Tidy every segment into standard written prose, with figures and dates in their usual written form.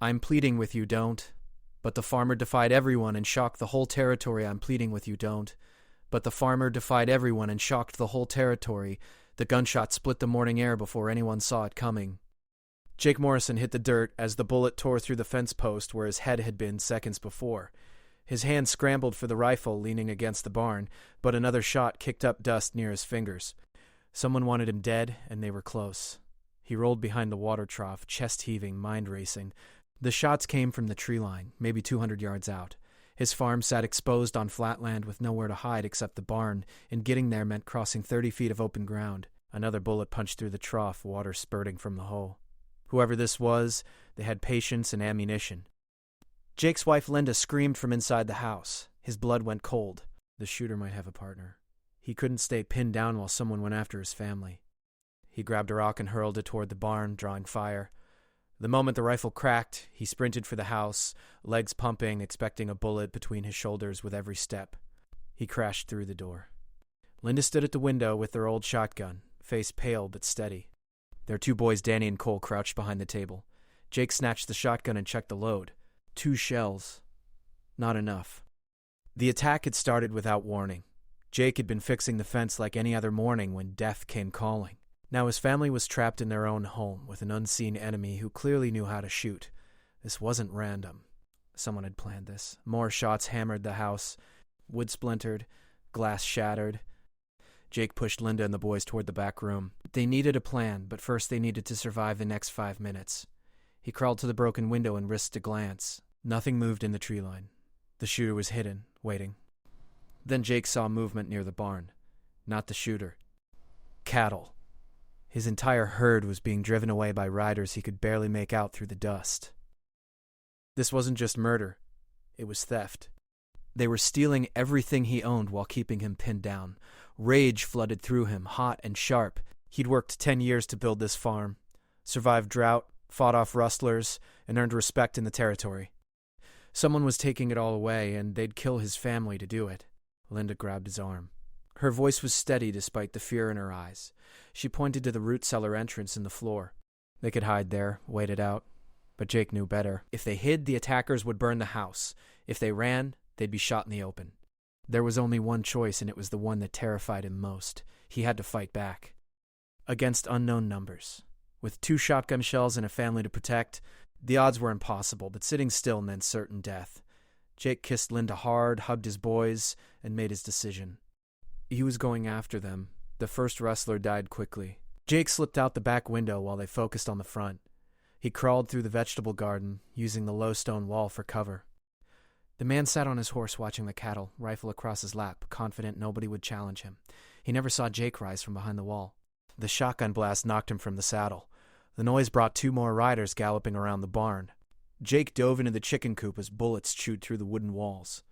I'm pleading with you, don't. But the farmer defied everyone and shocked the whole territory. I'm pleading with you, don't. But the farmer defied everyone and shocked the whole territory. The gunshot split the morning air before anyone saw it coming. Jake Morrison hit the dirt as the bullet tore through the fence post where his head had been seconds before. His hand scrambled for the rifle leaning against the barn, but another shot kicked up dust near his fingers. Someone wanted him dead, and they were close. He rolled behind the water trough, chest heaving, mind racing. The shots came from the tree line, maybe 200 yards out. His farm sat exposed on flat land with nowhere to hide except the barn, and getting there meant crossing 30 feet of open ground. Another bullet punched through the trough, water spurting from the hole. Whoever this was, they had patience and ammunition. Jake's wife Linda screamed from inside the house. His blood went cold. The shooter might have a partner. He couldn't stay pinned down while someone went after his family. He grabbed a rock and hurled it toward the barn, drawing fire. The moment the rifle cracked, he sprinted for the house, legs pumping, expecting a bullet between his shoulders with every step. He crashed through the door. Linda stood at the window with their old shotgun, face pale but steady. Their two boys, Danny and Cole, crouched behind the table. Jake snatched the shotgun and checked the load. 2 shells. Not enough. The attack had started without warning. Jake had been fixing the fence like any other morning when death came calling. Now his family was trapped in their own home with an unseen enemy who clearly knew how to shoot. This wasn't random. Someone had planned this. More shots hammered the house. Wood splintered. Glass shattered. Jake pushed Linda and the boys toward the back room. They needed a plan, but first they needed to survive the next 5 minutes. He crawled to the broken window and risked a glance. Nothing moved in the tree line. The shooter was hidden, waiting. Then Jake saw movement near the barn. Not the shooter. Cattle. His entire herd was being driven away by riders he could barely make out through the dust. This wasn't just murder. It was theft. They were stealing everything he owned while keeping him pinned down. Rage flooded through him, hot and sharp. He'd worked 10 years to build this farm, survived drought, fought off rustlers, and earned respect in the territory. Someone was taking it all away, and they'd kill his family to do it. Linda grabbed his arm. Her voice was steady despite the fear in her eyes. She pointed to the root cellar entrance in the floor. They could hide there, wait it out. But Jake knew better. If they hid, the attackers would burn the house. If they ran, they'd be shot in the open. There was only one choice, and it was the one that terrified him most. He had to fight back. Against unknown numbers. With 2 shotgun shells and a family to protect, the odds were impossible, but sitting still meant certain death. Jake kissed Linda hard, hugged his boys, and made his decision. He was going after them. The first rustler died quickly. Jake slipped out the back window while they focused on the front. He crawled through the vegetable garden, using the low stone wall for cover. The man sat on his horse watching the cattle, rifle across his lap, confident nobody would challenge him. He never saw Jake rise from behind the wall. The shotgun blast knocked him from the saddle. The noise brought 2 more riders galloping around the barn. Jake dove into the chicken coop as bullets chewed through the wooden walls.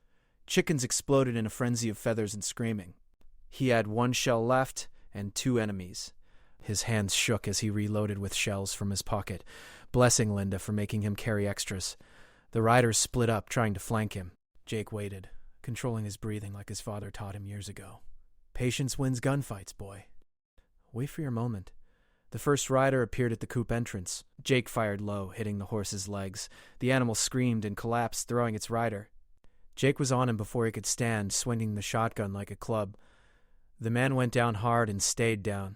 Chickens exploded in a frenzy of feathers and screaming. He had 1 shell left and 2 enemies. His hands shook as he reloaded with shells from his pocket, blessing Linda for making him carry extras. The riders split up, trying to flank him. Jake waited, controlling his breathing like his father taught him years ago. Patience wins gunfights, boy. Wait for your moment. The first rider appeared at the coop entrance. Jake fired low, hitting the horse's legs. The animal screamed and collapsed, throwing its rider. Jake was on him before he could stand, swinging the shotgun like a club. The man went down hard and stayed down.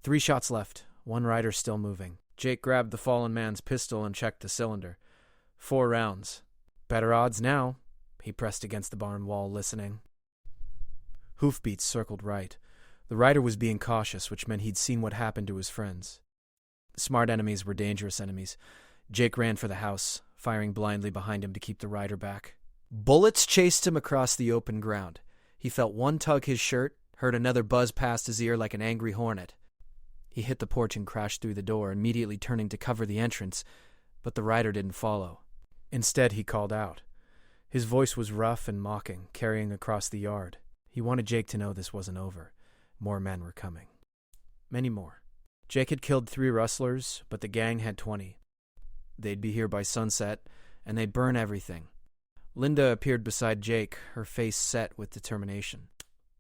3 shots left, 1 rider still moving. Jake grabbed the fallen man's pistol and checked the cylinder. 4 rounds. Better odds now. He pressed against the barn wall, listening. Hoofbeats circled right. The rider was being cautious, which meant he'd seen what happened to his friends. Smart enemies were dangerous enemies. Jake ran for the house, firing blindly behind him to keep the rider back. Bullets chased him across the open ground. He felt one tug his shirt, heard another buzz past his ear like an angry hornet. He hit the porch and crashed through the door, immediately turning to cover the entrance, but the rider didn't follow. Instead, he called out. His voice was rough and mocking, carrying across the yard. He wanted Jake to know this wasn't over. More men were coming. Many more. Jake had killed 3 rustlers, but the gang had 20. They'd be here by sunset, and they'd burn everything. Linda appeared beside Jake, her face set with determination.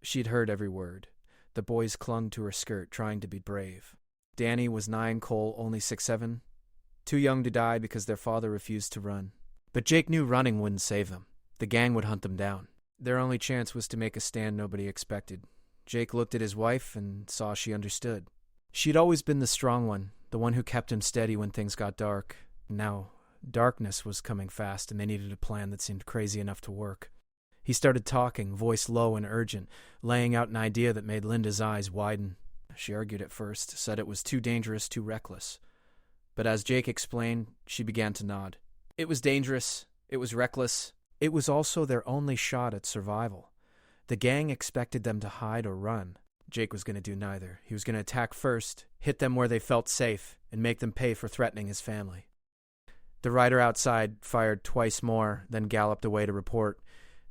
She'd heard every word. The boys clung to her skirt, trying to be brave. Danny was 9, Cole only 6'7". too young to die because their father refused to run. But Jake knew running wouldn't save them. The gang would hunt them down. Their only chance was to make a stand nobody expected. Jake looked at his wife and saw she understood. She'd always been the strong one, the one who kept him steady when things got dark. Now, darkness was coming fast, and they needed a plan that seemed crazy enough to work. He started talking, voice low and urgent, laying out an idea that made Linda's eyes widen. She argued at first, said it was too dangerous, too reckless. But as Jake explained, she began to nod. It was dangerous. It was reckless. It was also their only shot at survival. The gang expected them to hide or run. Jake was going to do neither. He was going to attack first, hit them where they felt safe, and make them pay for threatening his family. The rider outside fired twice more, then galloped away to report.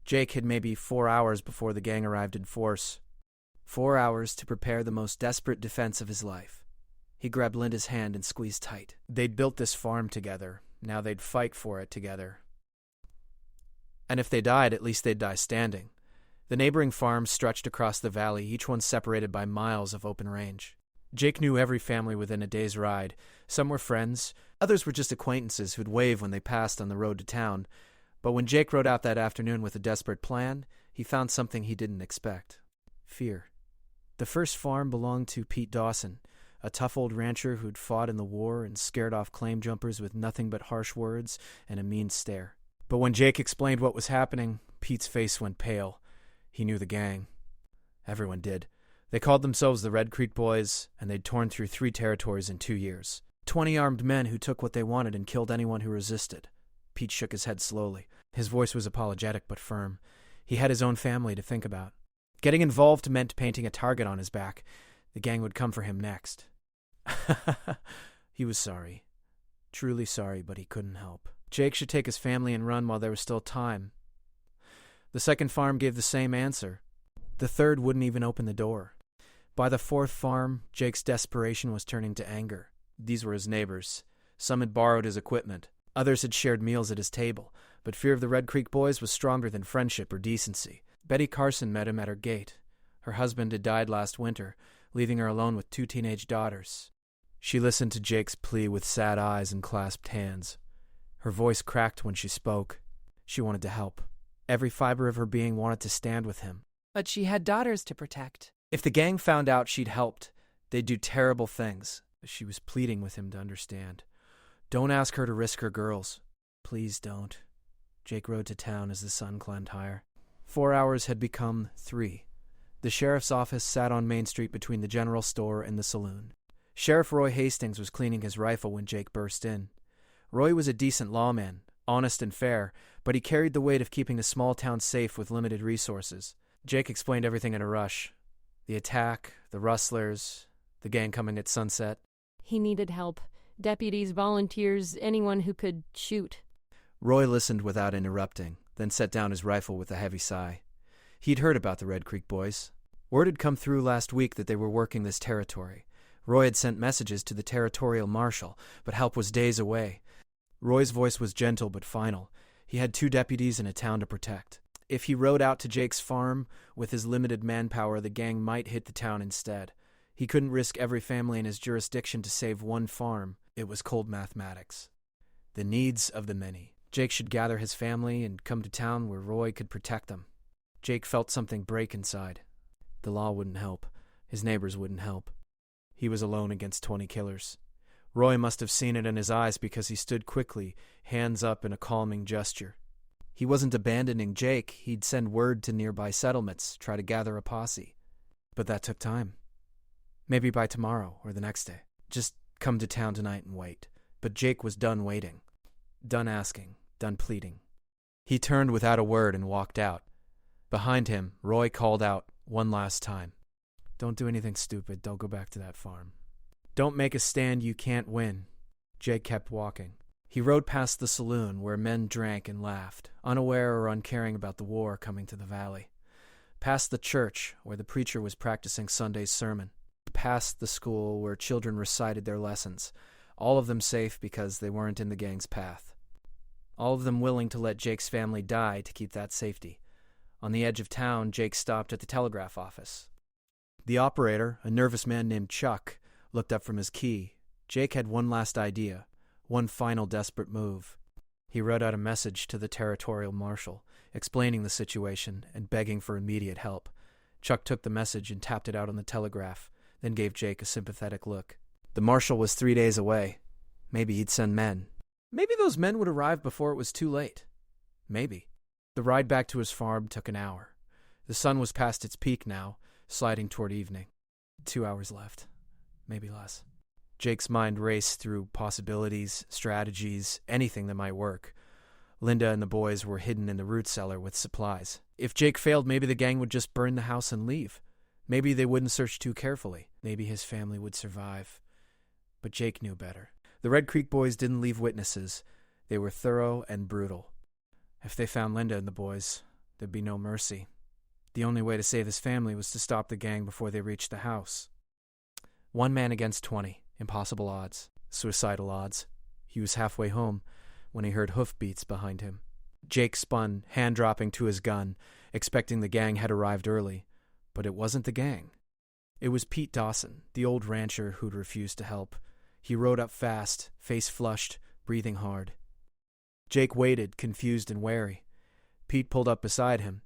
Jake had maybe 4 hours before the gang arrived in force. 4 hours to prepare the most desperate defense of his life. He grabbed Linda's hand and squeezed tight. They'd built this farm together. Now they'd fight for it together. And if they died, at least they'd die standing. The neighboring farms stretched across the valley, each one separated by miles of open range. Jake knew every family within a day's ride. Some were friends, others were just acquaintances who'd wave when they passed on the road to town. But when Jake rode out that afternoon with a desperate plan, he found something he didn't expect. Fear. The first farm belonged to Pete Dawson, a tough old rancher who'd fought in the war and scared off claim jumpers with nothing but harsh words and a mean stare. But when Jake explained what was happening, Pete's face went pale. He knew the gang. Everyone did. They called themselves the Red Creek Boys, and they'd torn through 3 territories in 2 years. 20 armed men who took what they wanted and killed anyone who resisted. Pete shook his head slowly. His voice was apologetic but firm. He had his own family to think about. Getting involved meant painting a target on his back. The gang would come for him next. He was sorry. Truly sorry, but he couldn't help. Jake should take his family and run while there was still time. The second farm gave the same answer. The third wouldn't even open the door. By the 4th farm, Jake's desperation was turning to anger. These were his neighbors. Some had borrowed his equipment. Others had shared meals at his table. But fear of the Red Creek Boys was stronger than friendship or decency. Betty Carson met him at her gate. Her husband had died last winter, leaving her alone with 2 teenage daughters. She listened to Jake's plea with sad eyes and clasped hands. Her voice cracked when she spoke. She wanted to help. Every fiber of her being wanted to stand with him. But she had daughters to protect. If the gang found out she'd helped, they'd do terrible things. She was pleading with him to understand. Don't ask her to risk her girls. Please don't. Jake rode to town as the sun climbed higher. 4 hours had become 3. The sheriff's office sat on Main Street between the general store and the saloon. Sheriff Roy Hastings was cleaning his rifle when Jake burst in. Roy was a decent lawman, honest and fair, but he carried the weight of keeping the small town safe with limited resources. Jake explained everything in a rush. The attack, the rustlers, the gang coming at sunset. He needed help. Deputies, volunteers, anyone who could shoot. Roy listened without interrupting, then set down his rifle with a heavy sigh. He'd heard about the Red Creek Boys. Word had come through last week that they were working this territory. Roy had sent messages to the territorial marshal, but help was days away. Roy's voice was gentle but final. He had 2 deputies and a town to protect. If he rode out to Jake's farm, with his limited manpower, the gang might hit the town instead. He couldn't risk every family in his jurisdiction to save 1 farm. It was cold mathematics. The needs of the many. Jake should gather his family and come to town where Roy could protect them. Jake felt something break inside. The law wouldn't help. His neighbors wouldn't help. He was alone against 20 killers. Roy must have seen it in his eyes because he stood quickly, hands up in a calming gesture. He wasn't abandoning Jake. He'd send word to nearby settlements, try to gather a posse. But that took time. Maybe by tomorrow or the next day. Just come to town tonight and wait. But Jake was done waiting. Done asking. Done pleading. He turned without a word and walked out. Behind him, Roy called out one last time. Don't do anything stupid. Don't go back to that farm. Don't make a stand you can't win. Jake kept walking. He rode past the saloon where men drank and laughed, unaware or uncaring about the war coming to the valley. Past the church where the preacher was practicing Sunday's sermon. Past the school where children recited their lessons, all of them safe because they weren't in the gang's path. All of them willing to let Jake's family die to keep that safety. On the edge of town, Jake stopped at the telegraph office. The operator, a nervous man named Chuck, looked up from his key. Jake had one last idea, One final desperate move. He wrote out a message to the territorial marshal, explaining the situation and begging for immediate help. Chuck took the message and tapped it out on the telegraph, then gave Jake a sympathetic look. The marshal was 3 days away. Maybe he'd send men. Maybe those men would arrive before it was too late. Maybe. The ride back to his farm took an hour. The sun was past its peak now, sliding toward evening. 2 hours left. Maybe less. Jake's mind raced through possibilities, strategies, anything that might work. Linda and the boys were hidden in the root cellar with supplies. If Jake failed, maybe the gang would just burn the house and leave. Maybe they wouldn't search too carefully. Maybe his family would survive. But Jake knew better. The Red Creek boys didn't leave witnesses. They were thorough and brutal. If they found Linda and the boys, there'd be no mercy. The only way to save his family was to stop the gang before they reached the house. 1 man against 20. Impossible odds. Suicidal odds. He was halfway home when he heard hoofbeats behind him. Jake spun, hand-dropping to his gun, expecting the gang had arrived early. But it wasn't the gang. It was Pete Dawson, the old rancher who'd refused to help. He rode up fast, face flushed, breathing hard. Jake waited, confused and wary. Pete pulled up beside him.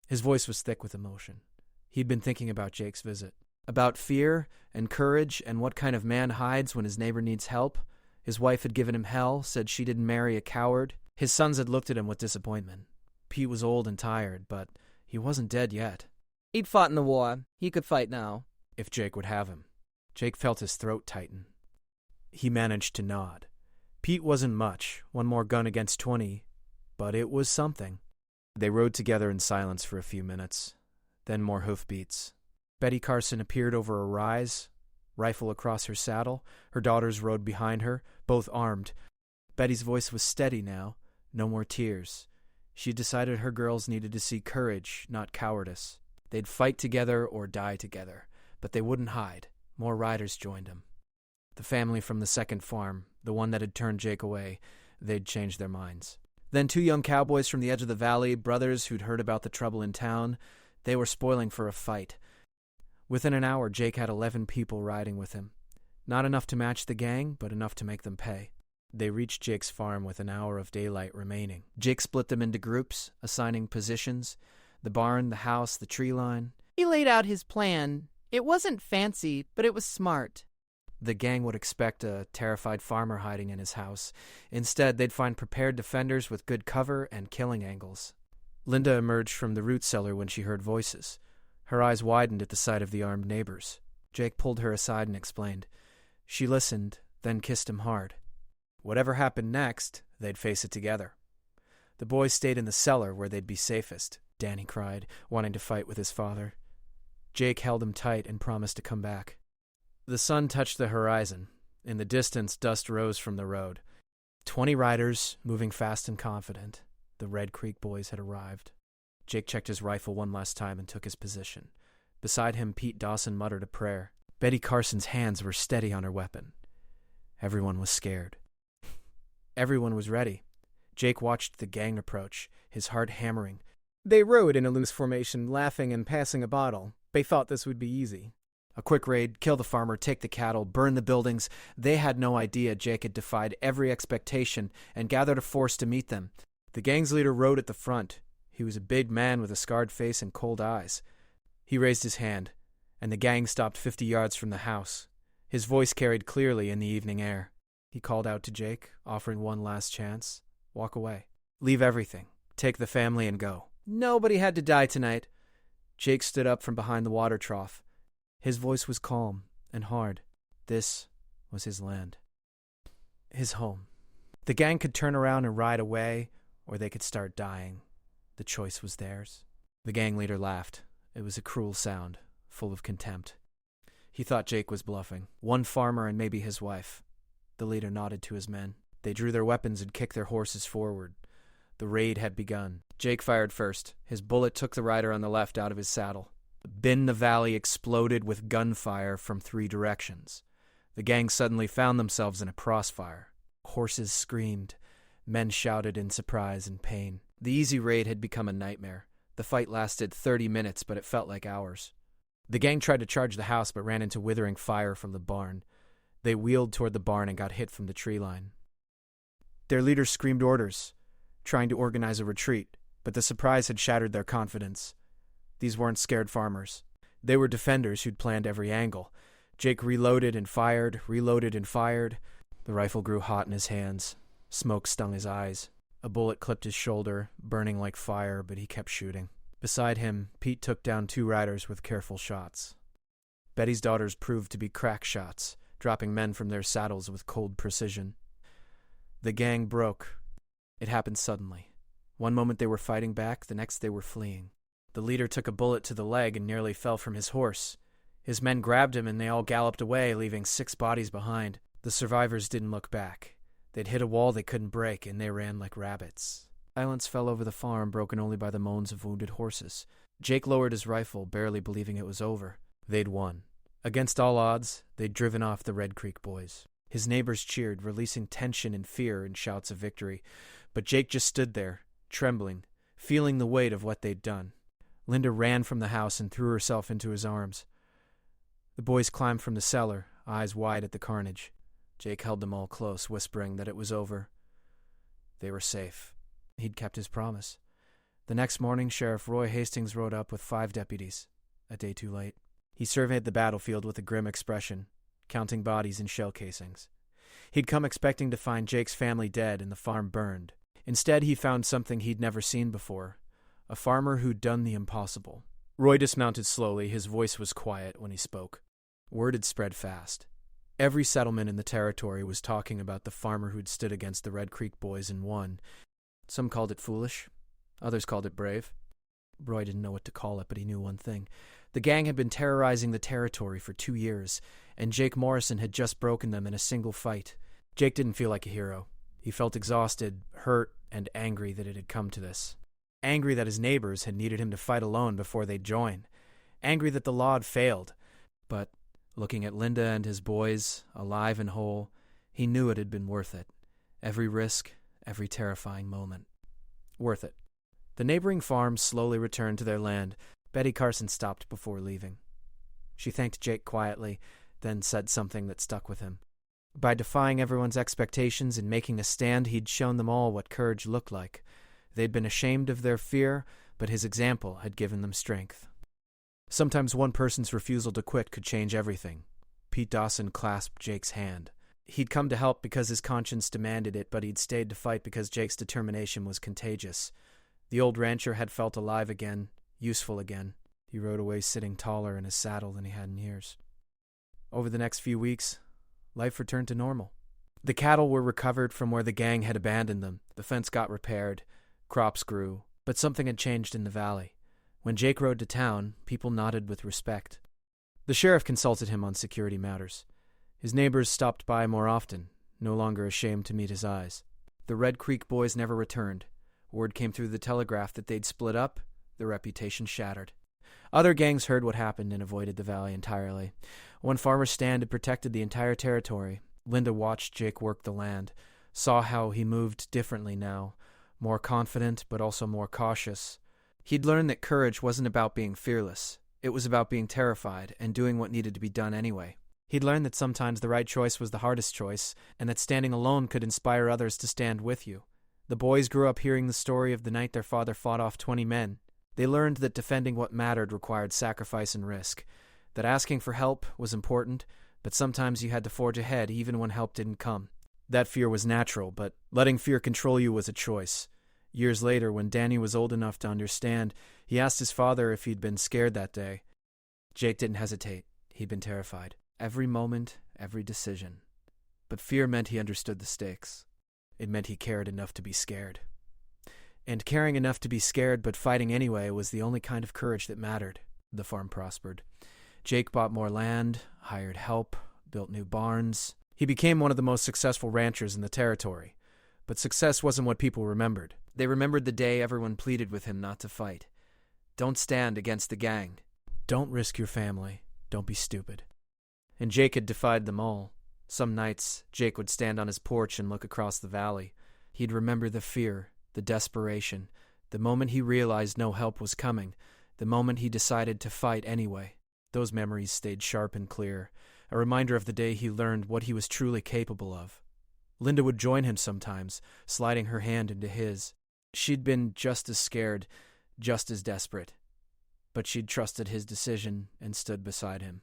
His voice was thick with emotion. He'd been thinking about Jake's visit. About fear and courage and what kind of man hides when his neighbor needs help. His wife had given him hell, said she didn't marry a coward. His sons had looked at him with disappointment. Pete was old and tired, but he wasn't dead yet. He'd fought in the war. He could fight now. If Jake would have him. Jake felt his throat tighten. He managed to nod. Pete wasn't much, 1 more gun against 20, but it was something. They rode together in silence for a few minutes. Then more hoofbeats. Betty Carson appeared over a rise, rifle across her saddle. Her daughters rode behind her, both armed. Betty's voice was steady now, no more tears. She decided her girls needed to see courage, not cowardice. They'd fight together or die together, but they wouldn't hide. More riders joined them. The family from the second farm, the one that had turned Jake away, they'd changed their minds. Then 2 young cowboys from the edge of the valley, brothers who'd heard about the trouble in town. They were spoiling for a fight. Within an hour, Jake had 11 people riding with him. Not enough to match the gang, but enough to make them pay. They reached Jake's farm with an hour of daylight remaining. Jake split them into groups, assigning positions. The barn, the house, the tree line. He laid out his plan. It wasn't fancy, but it was smart. The gang would expect a terrified farmer hiding in his house. Instead, they'd find prepared defenders with good cover and killing angles. Linda emerged from the root cellar when she heard voices. Her eyes widened at the sight of the armed neighbors. Jake pulled her aside and explained. She listened, then kissed him hard. Whatever happened next, they'd face it together. The boys stayed in the cellar where they'd be safest, Danny cried, wanting to fight with his father. Jake held him tight and promised to come back. The sun touched the horizon. In the distance, dust rose from the road. 20 riders, moving fast and confident. The Red Creek boys had arrived. Jake checked his rifle 1 last time and took his position. Beside him, Pete Dawson muttered a prayer. Betty Carson's hands were steady on her weapon. Everyone was scared. Everyone was ready. Jake watched the gang approach, his heart hammering. They rode in a loose formation, laughing and passing a bottle. They thought this would be easy. A quick raid, kill the farmer, take the cattle, burn the buildings. They had no idea Jake had defied every expectation and gathered a force to meet them. The gang's leader rode at the front. He was a big man with a scarred face and cold eyes. He raised his hand, and the gang stopped 50 yards from the house. His voice carried clearly in the evening air. He called out to Jake, offering 1 last chance. Walk away. Leave everything. Take the family and go. Nobody had to die tonight. Jake stood up from behind the water trough. His voice was calm and hard. This was his land. His home. The gang could turn around and ride away, or they could start dying. The choice was theirs. The gang leader laughed. It was a cruel sound, full of contempt. He thought Jake was bluffing. 1 farmer and maybe his wife. The leader nodded to his men. They drew their weapons and kicked their horses forward. The raid had begun. Jake fired first. His bullet took the rider on the left out of his saddle. The valley exploded with gunfire from 3 directions. The gang suddenly found themselves in a crossfire. Horses screamed. Men shouted in surprise and pain. The easy raid had become a nightmare. The fight lasted 30 minutes, but it felt like hours. The gang tried to charge the house, but ran into withering fire from the barn. They wheeled toward the barn and got hit from the tree line. Their leaders screamed orders, trying to organize a retreat, but the surprise had shattered their confidence. These weren't scared farmers. They were defenders who'd planned every angle. Jake reloaded and fired. The rifle grew hot in his hands. Smoke stung his eyes. A bullet clipped his shoulder, burning like fire, but he kept shooting. Beside him, Pete took down 2 riders with careful shots. Betty's daughters proved to be crack shots, dropping men from their saddles with cold precision. The gang broke. It happened suddenly. One moment they were fighting back, the next they were fleeing. The leader took a bullet to the leg and nearly fell from his horse. His men grabbed him and they all galloped away, leaving 6 bodies behind. The survivors didn't look back. They'd hit a wall they couldn't break, and they ran like rabbits. Silence fell over the farm, broken only by the moans of wounded horses. Jake lowered his rifle, barely believing it was over. They'd won. Against all odds, they'd driven off the Red Creek boys. His neighbors cheered, releasing tension and fear in shouts of victory. But Jake just stood there, trembling, feeling the weight of what they'd done. Linda ran from the house and threw herself into his arms. The boys climbed from the cellar, eyes wide at the carnage. Jake held them all close, whispering that it was over. They were safe. He'd kept his promise. The next morning, Sheriff Roy Hastings rode up with 5 deputies, a day too late. He surveyed the battlefield with a grim expression, counting bodies and shell casings. He'd come expecting to find Jake's family dead and the farm burned. Instead, he found something he'd never seen before, a farmer who'd done the impossible. Roy dismounted slowly. His voice was quiet when he spoke. Word had spread fast. Every settlement in the territory was talking about the farmer who'd stood against the Red Creek boys and won. Some called it foolish. Others called it brave. Roy didn't know what to call it, but he knew one thing. The gang had been terrorizing the territory for 2 years, and Jake Morrison had just broken them in a single fight. Jake didn't feel like a hero. He felt exhausted, hurt, and angry that it had come to this. Angry that his neighbors had needed him to fight alone before they'd join. Angry that the law had failed. But looking at Linda and his boys, alive and whole, he knew it had been worth it. Every risk, every terrifying moment. Worth it. The neighboring farms slowly returned to their land. Betty Carson stopped before leaving. She thanked Jake quietly, then said something that stuck with him. By defying everyone's expectations and making a stand, he'd shown them all what courage looked like. They'd been ashamed of their fear, but his example had given them strength. Sometimes one person's refusal to quit could change everything. Pete Dawson clasped Jake's hand. He'd come to help because his conscience demanded it, but he'd stayed to fight because Jake's determination was contagious. The old rancher had felt alive again, useful again. He rode away sitting taller in his saddle than he had in years. Over the next few weeks, life returned to normal. The cattle were recovered from where the gang had abandoned them. The fence got repaired. Crops grew. But something had changed in the valley. When Jake rode to town, people nodded with respect. The sheriff consulted him on security matters. His neighbors stopped by more often, no longer ashamed to meet his eyes. The Red Creek boys never returned. Word came through the telegraph that they'd split up, their reputation shattered. Other gangs heard what happened and avoided the valley entirely. One farmer's stand had protected the entire territory. Linda watched Jake work the land, saw how he moved differently now, more confident but also more cautious. He'd learned that courage wasn't about being fearless. It was about being terrified and doing what needed to be done anyway. He'd learned that sometimes the right choice was the hardest choice, and that standing alone could inspire others to stand with you. The boys grew up hearing the story of the night their father fought off 20 men. They learned that defending what mattered required sacrifice and risk, that asking for help was important, but sometimes you had to forge ahead even when help didn't come. That fear was natural, but letting fear control you was a choice. Years later, when Danny was old enough to understand, he asked his father if he'd been scared that day. Jake didn't hesitate. He'd been terrified. Every moment, every decision. But fear meant he understood the stakes. It meant he cared enough to be scared. And caring enough to be scared but fighting anyway was the only kind of courage that mattered. The farm prospered. Jake bought more land, hired help, built new barns. He became one of the most successful ranchers in the territory. But success wasn't what people remembered. They remembered the day everyone pleaded with him not to fight. Don't stand against the gang. Don't risk your family. Don't be stupid. And Jake had defied them all. Some nights, Jake would stand on his porch and look across the valley. He'd remember the fear, the desperation, the moment he realized no help was coming, the moment he decided to fight anyway. Those memories stayed sharp and clear, a reminder of the day he learned what he was truly capable of. Linda would join him sometimes, sliding her hand into his. She'd been just as scared, just as desperate. But she'd trusted his decision and stood beside him.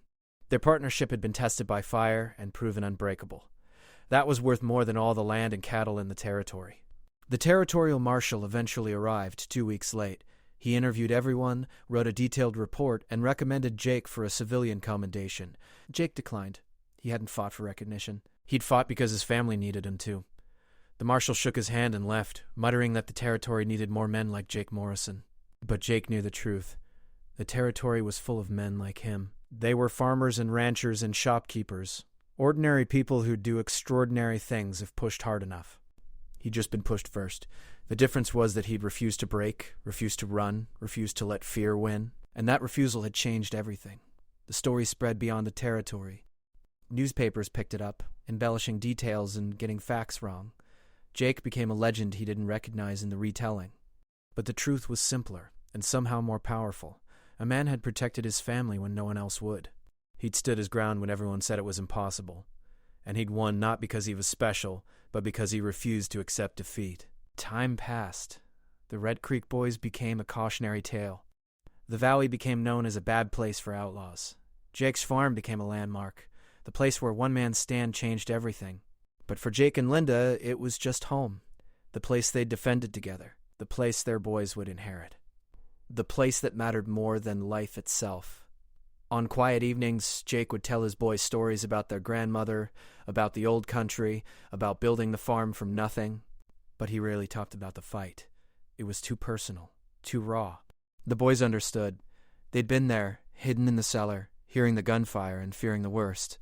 Their partnership had been tested by fire and proven unbreakable. That was worth more than all the land and cattle in the territory. The territorial marshal eventually arrived 2 weeks late. He interviewed everyone, wrote a detailed report, and recommended Jake for a civilian commendation. Jake declined. He hadn't fought for recognition. He'd fought because his family needed him too. The marshal shook his hand and left, muttering that the territory needed more men like Jake Morrison. But Jake knew the truth. The territory was full of men like him. They were farmers and ranchers and shopkeepers, ordinary people who'd do extraordinary things if pushed hard enough. He'd just been pushed first. The difference was that he'd refused to break, refused to run, refused to let fear win, and that refusal had changed everything. The story spread beyond the territory. Newspapers picked it up, embellishing details and getting facts wrong. Jake became a legend he didn't recognize in the retelling. But the truth was simpler, and somehow more powerful. A man had protected his family when no one else would. He'd stood his ground when everyone said it was impossible. And he'd won not because he was special, but because he refused to accept defeat. Time passed. The Red Creek Boys became a cautionary tale. The valley became known as a bad place for outlaws. Jake's farm became a landmark. The place where one man's stand changed everything. But for Jake and Linda, it was just home. The place they'd defended together. The place their boys would inherit. The place that mattered more than life itself. On quiet evenings, Jake would tell his boys stories about their grandmother, about the old country, about building the farm from nothing. But he rarely talked about the fight. It was too personal, too raw. The boys understood. They'd been there, hidden in the cellar, hearing the gunfire and fearing the worst.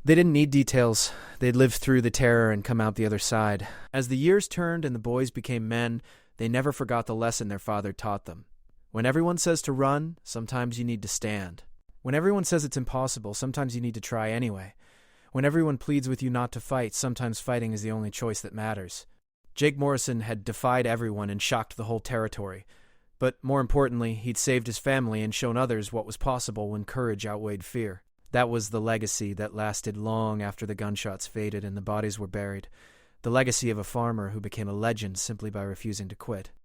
They didn't need details. They'd lived through the terror and come out the other side. As the years turned and the boys became men, they never forgot the lesson their father taught them. When everyone says to run, sometimes you need to stand. When everyone says it's impossible, sometimes you need to try anyway. When everyone pleads with you not to fight, sometimes fighting is the only choice that matters. Jake Morrison had defied everyone and shocked the whole territory. But more importantly, he'd saved his family and shown others what was possible when courage outweighed fear. That was the legacy that lasted long after the gunshots faded and the bodies were buried. The legacy of a farmer who became a legend simply by refusing to quit.